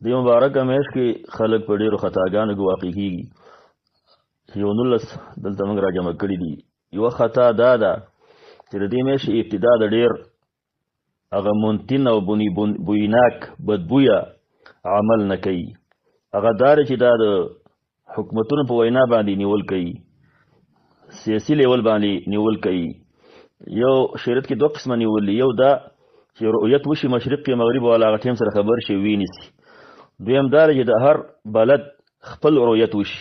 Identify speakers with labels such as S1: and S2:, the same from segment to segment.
S1: د مبارکه میاشت کې خلک په ډېرو خطاګانو کې واقع کېږي. یو 19 دلته موږ راجمع کړي دي. یوه خطا دا ده چې د دې میاشتې ابتدا د ډېر هغه منتن او بویناک بدبویه عمل نه کوي. هغه دا چې دا د حکومتونو په وینا باندې نیول کوي، سیاسي لیول باندې نیول کوي. یو شریعت کې دوه قسمه نیول دي، یو دا چې رؤیت وشي مشرق کې مغرب والا هغه ټیم سره خبر شي وینیسي. دویم دا چې د هر بلد خپل رؤیت وشي،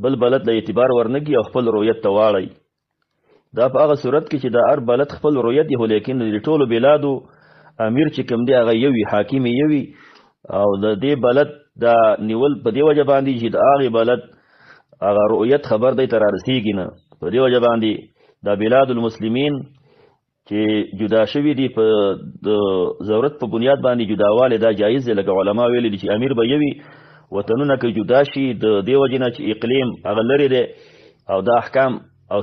S1: بل بلد له اعتبار ورنګي او خپل رؤیت ته واړی. دا په هغه صورت کې چې د هر بلد خپل رؤیت دی، لیکن د ټولو بلادو امیر چې کوم دی هغه یوي، حاکم یوي، او د دې بلد دا نیول په دې وجه باندې چې د هغې بلد هغه رؤیت خبر دی ته رارسېږي نه. په دې وجه باندې دا بلاد المسلمین چې جدا شوي دي په د ضرورت په بنیاد باندې جداوالی دا جایز دی. لکه علما ویلي دي چې امیر به یوي، وطنونه که جدا شي د دې وجې نه چې اقلیم هغه لرې دی او دا احکام او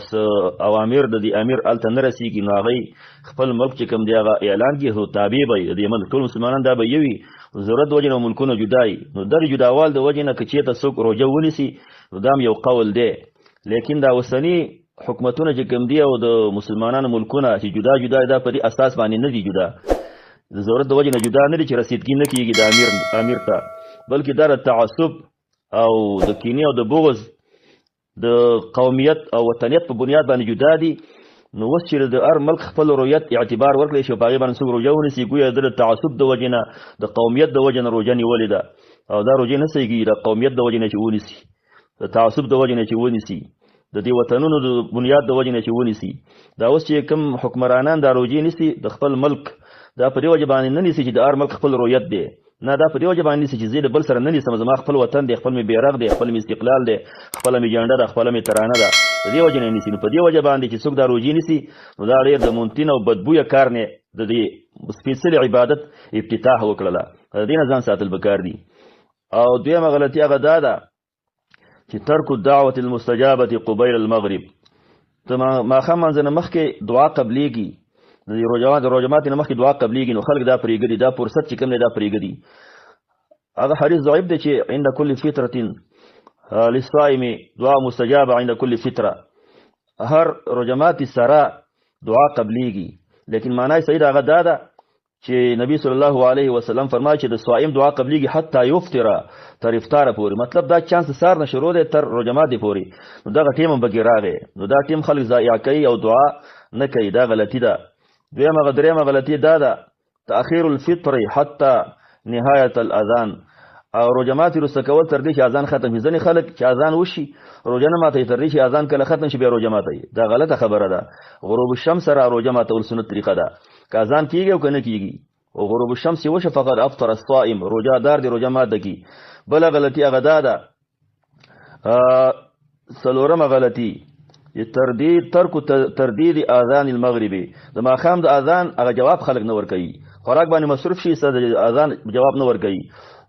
S1: اوامر د دې امیر هلته نه رسېږي، نو هغوی خپل ملک چې کوم دی هغه اعلان کړي، خو تابع به د دې ملک ټول مسلمانان دا به یوي. ضرورت د وجې نه ملکونه جدا وي، نو دغې جداوال د وجې نه که چېرته څوک روژه ونیسي نو دا هم یو قول دی. لیکن دا اوسني حکومتونه چې کوم دي او د مسلمانانو ملکونه چې جدا جدا دا په دې اساس باندې نه دي جدا، د ضرورت د وجې نه جدا نه دي چې رسیدګي نه کېږي د امیر ته، بلکې دا د تعصب او د کینې او د بغض د قومیت او وطنیت په بنیاد باندې جدا دي. نو اوس چې د هر ملک خپل رؤیت اعتبار ورکړی شي او په هغې باندې څوک روژه ونیسي، ګویا د تعصب د وجې نه د قومیت د وجې نه روژه نیولې ده، او دا روژې نه صحیح کېږي د قومیت د وجې نه چې ونیسي، د تعصب د وجې نه چې ونیسي، د دې وطنونو د بنیاد د وجې نه چې ونیسي. دا اوس چې کوم حکمرانان دا روژې نیسي د خپل ملک، دا په دې وجه باندې نه نیسي چې د هر ملک خپل رؤیت دی، نه، دا په دې وجه باندې نیسي چې زه د بل سره نه نیسم، زما خپل وطن دی، خپل مې بیرغ دی، خپل مې استقلال دی، خپله مې جنډه ده، خپله مې ترانه ده، د دې وجه نه نیسي. نو په دې وجه باندې چې څوک دا روژې نیسي نو دا ډېر د منتن او بدبویه کار نه د دې سپېڅلي عبادت افتتاح وکړله، د دې نه ځان ساتل پکار دي. او دویمه غلطي هغه دا ده چې ترک الدعوة المستجابة قبیل المغرب، ته ماښام لمانځه نه مخکې دعا قبلیږي، د روژه ماتې نه مخکې دعا قبلیږي، نو خلک دا پرېږدي، دا فرصت چې کوم دی دا پرېږدي. هغه حدیث ضعیف دی چې عند کل فطرة للصائم دعا مستجابه عند کل فطره، هر روژه ماتې سره دعا قبلیږي، لیکن معنی صحیح هغه دا ده چې نبی صلی الله علیه وسلم فرمایي چې د صائم دعا قبلیږي حتی یفطره، تر افطاره پورې، مطلب دا چانس سار نه شروع دی تر روژه ماتې پورې. نو دغه ټیم هم پکې راغی، نو دا ټیم خلک ضایع کوي او دعا نه کوي، دا غلطي ده. درېیمه غلطي دا ده تأخیر الفطر حتی نهایت الاذان، او روژه ماتې وروسته کول تر دې چې اذان ختم شي. ځینې خلک چې اذان وشي روژه نه ماتوي، تر دې چې اذان کله ختم شي بیا روژه ماتوي، دا غلطه خبره ده. غروب الشمس سره روژه ماتول سنت طریقه ده، که اذان کېږي او که نه کېږي، او غروب الشمس وشه فقط افطر الصائم، روژه دار دی روژه ماته کي. بله غلطي هغه دا ده څلورمه غلطي ترک تردید اذان المغربي، د ماښام د اذان هغه جواب خلک نه ورکوي، خوراک باندې مصروف شي د اذان جواب نه ورکوي،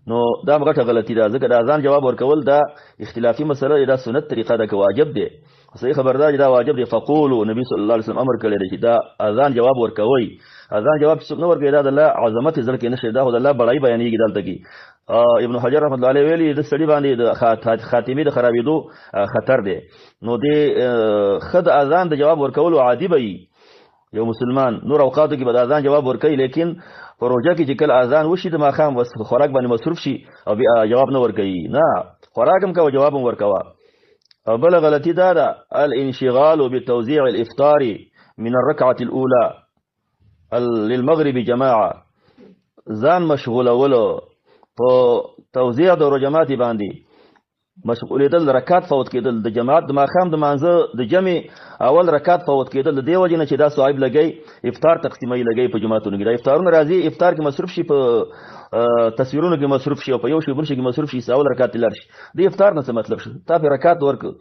S1: نو دا غټه غلطي ده، ځکه د اذان جواب ورکول دا اختلافي مسله ده، دا سنت طریقه ده که واجب دی. صحیح خبردار چې دا واجب دی، فقولو نبی صلی الله علیه وسلم امر کړی دی چې دا اذان جواب ورکوي. اذان جواب څوک نه ورکوي دا د الله عظمت زړه کې نشي، دا خو د الله بړایي بیانېږي دلته کې. ابن حجر رحمت الله علیه ویلي د سړي باندې د خاتمې د خرابېدو خطر دی، نو دې ښه د اذان د جواب ورکولو عادي به وي یو مسلمان، نور اوقاتو کې به د اذان جواب ورکوي، لیکن په روژه کې چې کله اذان وشي د ماښام خوراک باندې مصروف شي او بیا جواب نه ورکوي، نه، خوراک هم کوه جواب هم ورکوه. او بله غلطي دا ده الانشغال بتوزيع الافطار من الركعة الاولى للمغرب جماعه، ځان مشغولولو په توزیع د روژه ماتې باندې مشغولېدل، رکعت فوت کېدل، د جماعت د ماښام د مانځه د جمع اول رکعت فوت کېدل، د دې وجې نه چې دا صاحب لګی افطار تقسیموي لګی په جماعتونو کې، دا افطارونه راځي افطار کې مصروف شي، په تصویرونو کې مصروف شي، او په یو شی بل شي کې مصروف شي، اول رکعت تلار شي، د افطار نه څه مطلب شو، تا په رکعت ورکړه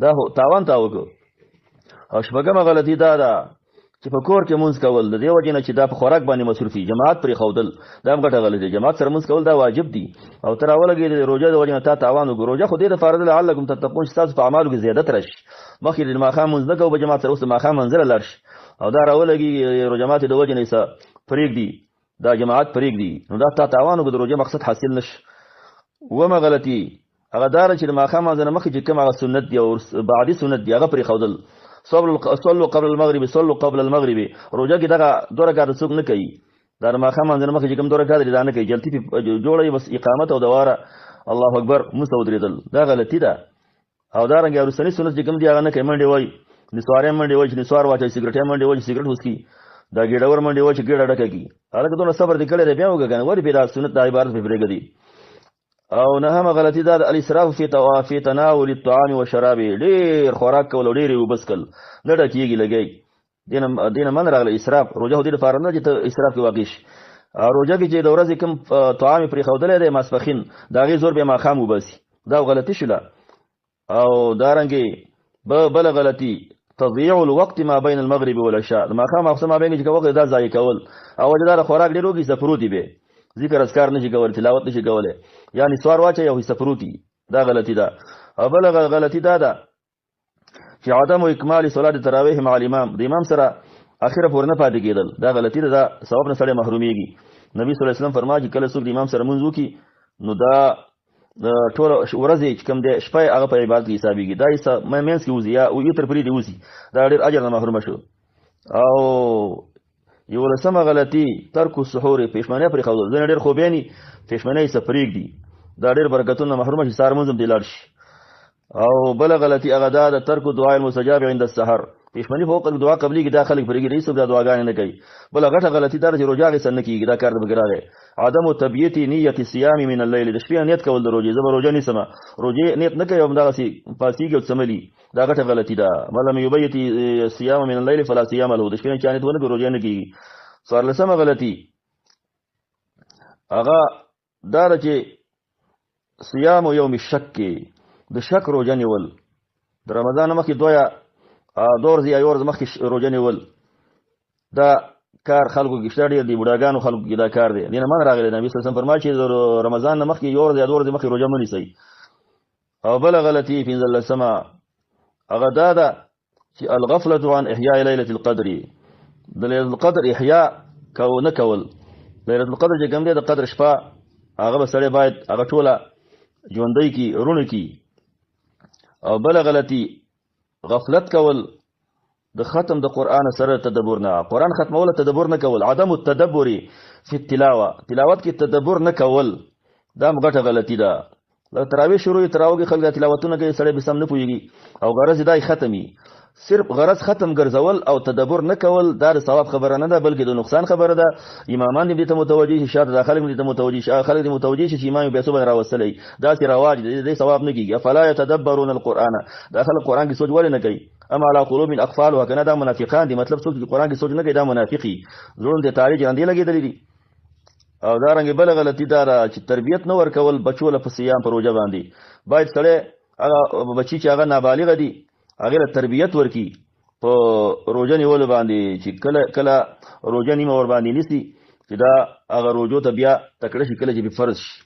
S1: دا تاوان تا وکړه. او شپږمه غلطي دا ده چې په کور کې مونځ کول، د دې وجې نه چې دا په خوراک باندې مصروفي، جماعت پرې ښودل دا هم ګټه غلطي. جماعت سره مونځ کول دا واجب دي، او ته راولګې د روژه د وجې نه تا تاوان وکړو. روژه خو دې دپاره ده لعلکم تتقون چې ستاسو په اعمالو کې زیادت راشي، مخکې د ماښام مونځ نه کوو په جماعت سره، اوس د ماښام منځله لاړ شي او دا راولګي روژه ماتې د وجې نه یې څه پرېږدي دا جماعت پرېږدي نو دا تا تاوان وکړو د روژې مقصد حاصل نشي. اومه غلطي هغه داره چې د ماښام لمانځه نه مخکې چې کوم هغه سنت دی او بعدي سنت دی هغه پرېښودل. صلوا قبل المغرب صلوا قبل المغرب روژه کې دغه 2 رکعاته څوک نه کوي. دا د ماښام لمانځه نه مخکې چې کوم 2 رکعاته دي دا نه کوي، جلتي جوړوي بس اقامت او دواره الله اکبر موږ ته ودرېدل، دا غلطي ده. او دارنګه وروستنی سنت چې کوم دی هغه نه کوي. منډې وایي نسوارۍ منډې وایي چې نسوار واچوي، سګرټۍ منډې وایي چې سګرټ وڅکي، دا ګېډور منډې وایي چې ګېډه ډکه کړي. هلکه دونه صبر دې کړی دی بیا وکړه که نه ولې پرې دا سنت دا عبارت پرې پرېږدي. او نهمه غلطي دا د الاسراف فی تناول الطعام والشراب، ډېر خوراک کول او ډېرې اوبه څښل نه ډکېږي لګی. دینه من راغلی اسراف. روژه خو دې لپاره نه چې ته اسراف کې واقع شي. روژه کې چې د ورځې کوم طعام یې پرېښودلی دی ماسپښین د هغې زور بیا ماښام وباسي، دا غلطي شوله. او دارنګې بله غلطي تضييع الوقت ما بين المغرب والعشاء، د ماښام او ما بین کې وخت دا ضایع کول. او وجه دا د خوراک ډېر وږي سفروتي به ذکر اذکار نشي کولی، تلاوت نشي کولی، یا نسوار واچوي او سفروتي، دا غلطي ده. او بله غلطي دا ده چې عدم اکمال صلات التراویح مع الامام، د امام سره اخره پورې نه پاتې کېدل، دا غلطي ده. دا ثواب نه سړی محرومیږي. نبی صلی الله علیه وسلم فرمایي چې کله څوک د امام سره منځ وکړي نو دا ټول ورځې چې کوم دی شپه هغه په عبادت کې حسابېږي، دا یې منځ کې وځي یا تر پرې دې وځي، دا ډېر اجر نه محرومه شو. او 11مه غلطي ترک السحور، پېشمنۍ پرېښودل. ځینې ډېر خوبیاني پېشمنۍ څه پرېږدي، دا ډېر برکتونه محرومه شي، سهار منځ هم دې لاړ شي. او بله غلطي هغه دا د ترک دعاء المستجاب عند السحر، پېشمنۍ فوق دعا قبلېږي، دا خلک پرېږدي، هېڅوک دا دعاګانې نه کوي. بله غټه غلطي دا ده چې روژه هغې سره نه کېږي، دا کار د بګ راغی. عدم تبیت نیت الصیام من الليل، د شپې نیت کول د روژې، زه به روژه نیسمه، روژې نیت نه کوي همدغسې پاڅېږي او څملي، دا غټه غلطي ده. من لم یبیت الصیام من الليل فلا صیام له، د شپې نه چا نیت ونه کړي روژه نه کېږي. 14مه غلطي هغه دا ده چې صیام یوم الشک، د شک روژه نیول، د رمضان نه مخکې 2 ورځې یا 1 ورځ مخکې روژه نیول، دا کار خلکو کې شته ډېر دی، بوډاګانو خلکو کې دا کار دی. دې نه من راغلی نبي صلی الله علیه وسلم فرمایي چې د رمضان نه مخکې 1 ورځ یا 2 ورځې مخکې روژه مه نیسئ. او بله غلطي 15مه هغه دا ده چې الغفلة عن احیاء لیلة القدر، د لیلة القدر احیاء نه کول. لیلة القدر چې کوم دی د قدر شپه هغه به سړی باید هغه ټوله ژوندی کړي، روڼه کړي. او بله غلطي غفلت کول د ختم د قرآن سره تدبر نه، قرآن ختمول تدبر نه کول. عدم التدبر فی التلاوه، تلاوت کې تدبر نه کول، دا غټه غلطي ده. تراویح شروع تراویح کې خلک تلاوتونه کوي، سړی به سم نه پوهېږي او غرض دا ختمي، صرف غرض ختم ګرځول او تدبر نه کول، دا د ثواب خبره نه ده بلکې د نقصان خبره ده. امامان دې ته متوجه شي، شاته خلک دې ته متوجه شي، خلک دې متوجه شي چې امام بیا څه راوستلی، دا چې رواج دې ثواب نه کېږي. فلا يتدبرون القرآن، دا خلک قرآن کې سوچ ولې نه کوي. اما على قلوب اقفالها، کنه دا منافقان دي، مطلب څوک چې قرآن کې سوچ نه کوي دا منافقي، زړونه دې تاریخ باندې لګېدلې دي. او دارنګه بل غلطي دا چې تربیت نه ورکول بچو له صيام په روزه باندې، باید سره هغه بچی چې هغه نابالغ دي هغه له تربیت ورکی په روزه نیول باندې، چې کله روزه نیمه ور باندې نسی چې دا هغه روزو ته بیا تکړه شي، کله چې فرض شي.